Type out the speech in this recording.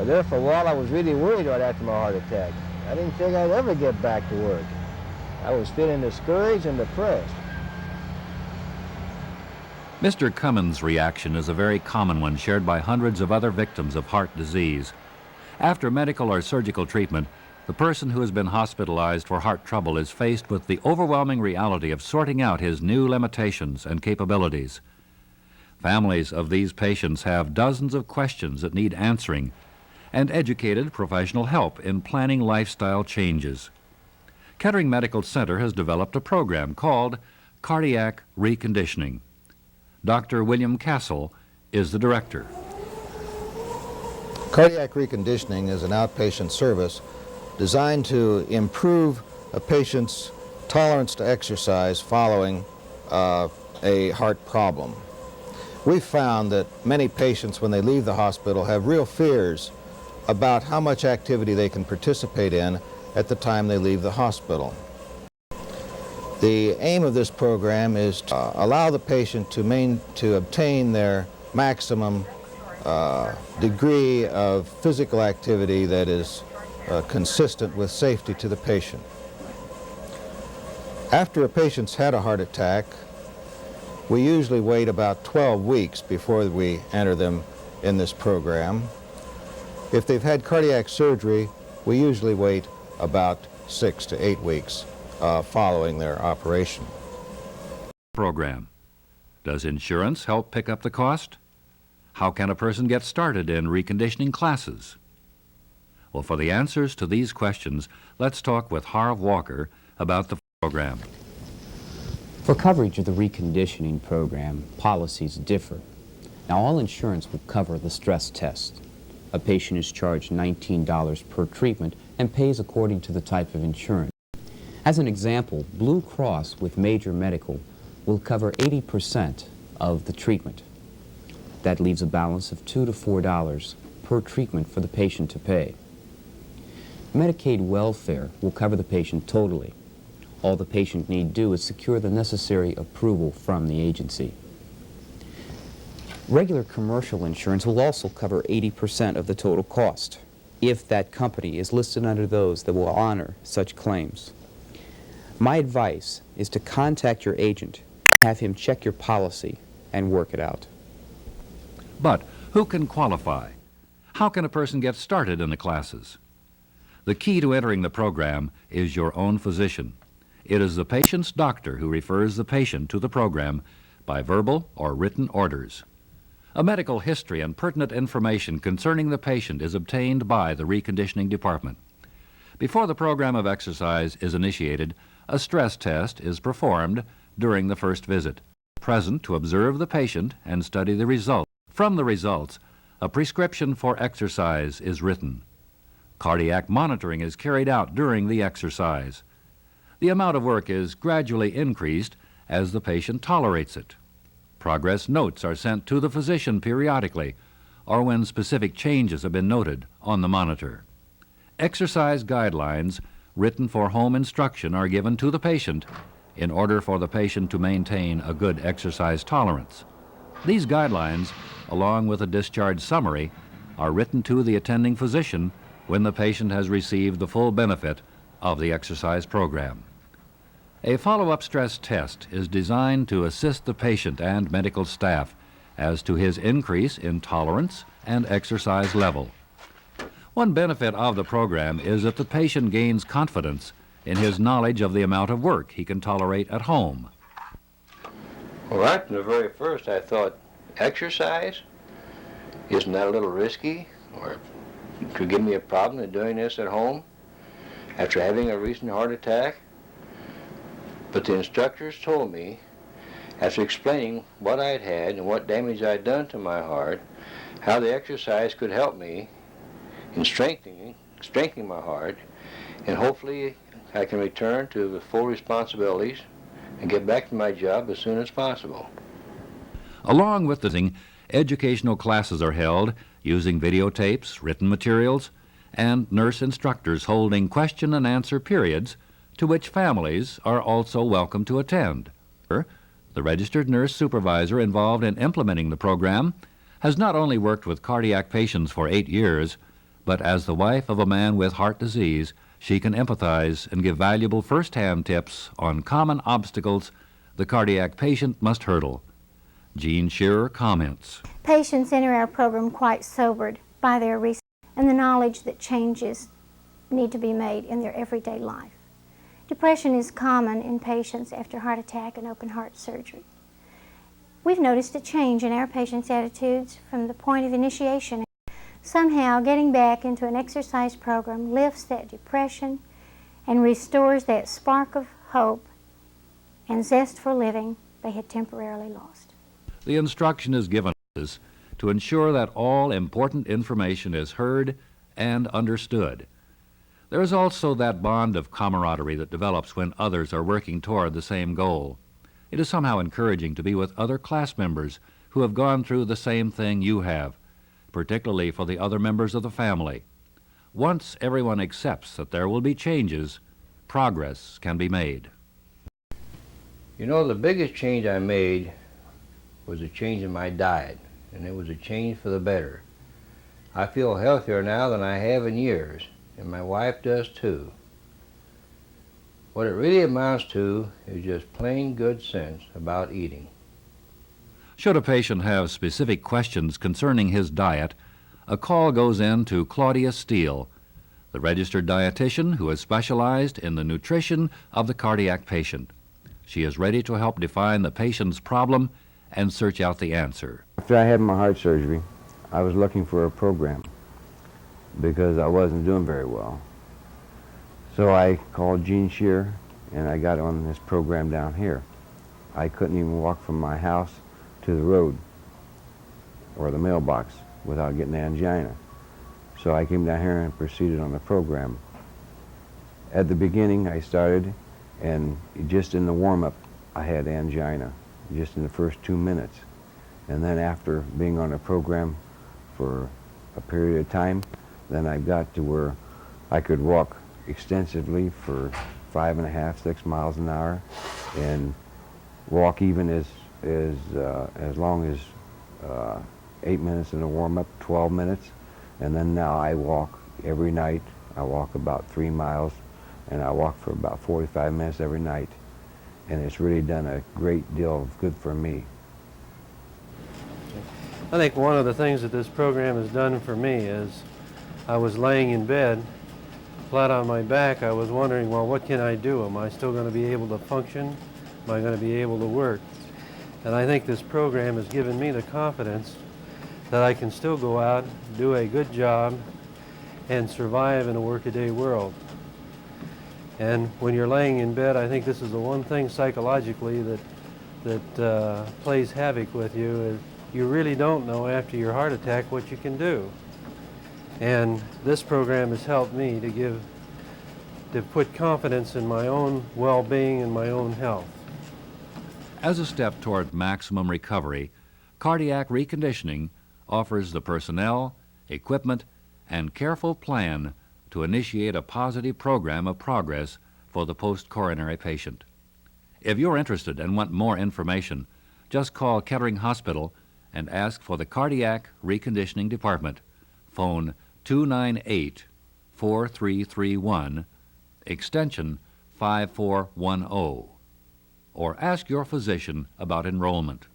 There for a while I was really worried right after my heart attack. I didn't think I'd ever get back to work. I was feeling discouraged and depressed. Mr. Cummins' reaction is a very common one shared by hundreds of other victims of heart disease. After medical or surgical treatment, the person who has been hospitalized for heart trouble is faced with the overwhelming reality of sorting out his new limitations and capabilities. Families of these patients have dozens of questions that need answering and educated professional help in planning lifestyle changes. Kettering Medical Center has developed a program called Cardiac Reconditioning. Dr. William Cassle is the director. Cardiac reconditioning is an outpatient service designed to improve a patient's tolerance to exercise following a heart problem. We've found that many patients, when they leave the hospital, have real fears about how much activity they can participate in at the time they leave the hospital. The aim of this program is to allow the patient to obtain their maximum degree of physical activity that is consistent with safety to the patient. After a patient's had a heart attack, we usually wait about 12 weeks before we enter them in this program. If they've had cardiac surgery, we usually wait about 6 to 8 weeks following their operation. Program. Does insurance help pick up the cost? How can a person get started in reconditioning classes? Well, for the answers to these questions, let's talk with Harv Walker about the program. For coverage of the reconditioning program, policies differ. Now, all insurance will cover the stress test. A patient is charged $19 per treatment and pays according to the type of insurance. As an example, Blue Cross with Major Medical will cover 80% of the treatment. That leaves a balance of $2 to $4 per treatment for the patient to pay. Medicaid welfare will cover the patient totally. All the patient need do is secure the necessary approval from the agency. Regular commercial insurance will also cover 80% of the total cost, if that company is listed under those that will honor such claims. My advice is to contact your agent, have him check your policy, and work it out. But who can qualify? How can a person get started in the classes? The key to entering the program is your own physician. It is the patient's doctor who refers the patient to the program by verbal or written orders. A medical history and pertinent information concerning the patient is obtained by the reconditioning department. Before the program of exercise is initiated, a stress test is performed during the first visit. Present to observe the patient and study the results. From the results, a prescription for exercise is written. Cardiac monitoring is carried out during the exercise. The amount of work is gradually increased as the patient tolerates it. Progress notes are sent to the physician periodically or when specific changes have been noted on the monitor. Exercise guidelines written for home instruction are given to the patient in order for the patient to maintain a good exercise tolerance. These guidelines, along with a discharge summary, are written to the attending physician when the patient has received the full benefit of the exercise program. A follow-up stress test is designed to assist the patient and medical staff as to his increase in tolerance and exercise level. One benefit of the program is that the patient gains confidence in his knowledge of the amount of work he can tolerate at home. Well, right from the very first, I thought, exercise? Isn't that a little risky? Or could give me a problem in doing this at home after having a recent heart attack? But the instructors told me, after explaining what I'd had and what damage I'd done to my heart, how the exercise could help me in strengthening my heart, and hopefully I can return to the full responsibilities and get back to my job as soon as possible. Along with the educational classes are held using videotapes, written materials, and nurse instructors holding question and answer periods to which families are also welcome to attend. The registered nurse supervisor involved in implementing the program has not only worked with cardiac patients for 8 years, But as the wife of a man with heart disease, she can empathize and give valuable first-hand tips on common obstacles the cardiac patient must hurdle. Jean Shearer comments. Patients enter our program quite sobered by their research and the knowledge that changes need to be made in their everyday life. Depression is common in patients after heart attack and open heart surgery. We've noticed a change in our patients' attitudes from the point of initiation. Somehow, getting back into an exercise program lifts that depression and restores that spark of hope and zest for living they had temporarily lost. The instruction is given us to ensure that all important information is heard and understood. There is also that bond of camaraderie that develops when others are working toward the same goal. It is somehow encouraging to be with other class members who have gone through the same thing you have, particularly for the other members of the family. Once everyone accepts that there will be changes, progress can be made. You know, the biggest change I made was a change in my diet, and it was a change for the better. I feel healthier now than I have in years, and my wife does too. What it really amounts to is just plain good sense about eating. Should a patient have specific questions concerning his diet, a call goes in to Claudia Steele, the registered dietitian who has specialized in the nutrition of the cardiac patient. She is ready to help define the patient's problem and search out the answer. After I had my heart surgery, I was looking for a program because I wasn't doing very well. So I called Jean Shearer and I got on this program down here. I couldn't even walk from my house to the road or the mailbox without getting angina. So I came down here and proceeded on the program. At the beginning I started, and just in the warm-up I had angina, just in the first 2 minutes. And then after being on the program for a period of time, then I got to where I could walk extensively for 5.5, 6 miles an hour, and walk even as long as 8 minutes in the warm-up, 12 minutes. And then now I walk every night. I walk about 3 miles, and I walk for about 45 minutes every night. And it's really done a great deal of good for me. I think one of the things that this program has done for me is I was laying in bed, flat on my back. I was wondering, well, what can I do? Am I still going to be able to function? Am I going to be able to work? And I think this program has given me the confidence that I can still go out, do a good job, and survive in a workaday world. And when you're laying in bed, I think this is the one thing psychologically that plays havoc with you, is you really don't know after your heart attack what you can do. And this program has helped me to put confidence in my own well-being and my own health. As a step toward maximum recovery, cardiac reconditioning offers the personnel, equipment, and careful plan to initiate a positive program of progress for the post-coronary patient. If you're interested and want more information, just call Kettering Hospital and ask for the Cardiac Reconditioning Department. Phone 298-4331, extension 5410. Or ask your physician about enrollment.